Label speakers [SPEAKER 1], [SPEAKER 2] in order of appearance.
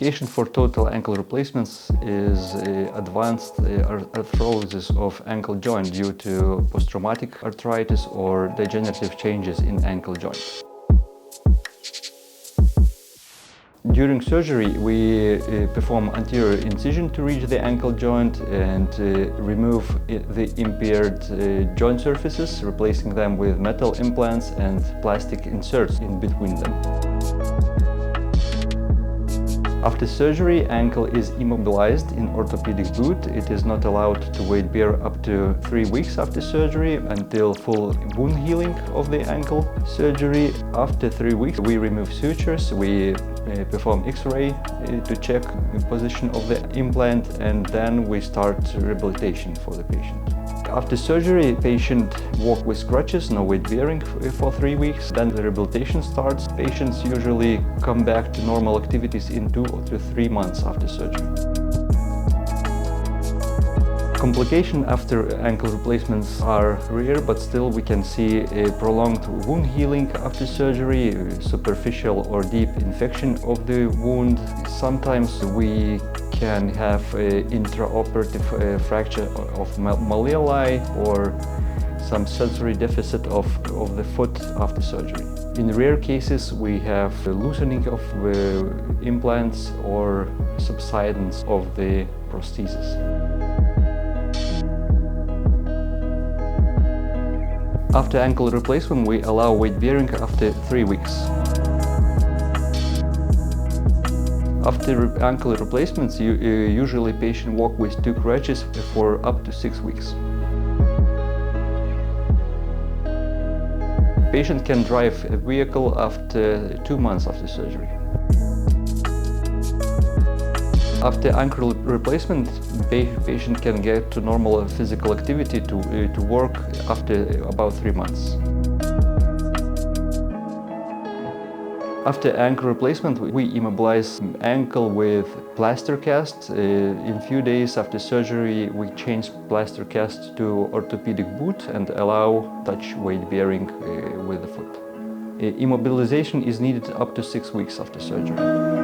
[SPEAKER 1] indication for total ankle replacements is advanced arthrosis of ankle joint due to post-traumatic arthritis or degenerative changes in ankle joint. During surgery, we perform anterior incision to reach the ankle joint and remove the impaired joint surfaces, replacing them with metal implants and plastic inserts in between them. After surgery, ankle is immobilized in orthopedic boot. It is not allowed to weight bear up to 3 weeks after surgery until full wound healing of the ankle. Surgery, after 3 weeks, we remove sutures. We perform X-ray to check the position of the implant, and then we start rehabilitation for the patient. After surgery, patient walk with crutches, no weight bearing for 3 weeks. Then the rehabilitation starts. Patients usually come back to normal activities in 2 to 3 months after surgery. Complications after ankle replacements are rare, but still we can see a prolonged wound healing after surgery, superficial or deep infection of the wound. Sometimes we can have an intraoperative fracture of malleoli or some sensory deficit of the foot after surgery. In rare cases, we have loosening of implants or subsidence of the prosthesis. After ankle replacement, we allow weight bearing after 3 weeks. After ankle replacements, usually patient walk with 2 crutches for up to 6 weeks. Patient can drive a vehicle after 2 months after surgery. After ankle replacement, patient can get to normal physical activity to work after about 3 months. After ankle replacement, we immobilize ankle with plaster cast. In few days after surgery, we change plaster cast to orthopedic boot and allow touch weight bearing with the foot. Immobilization is needed up to 6 weeks after surgery.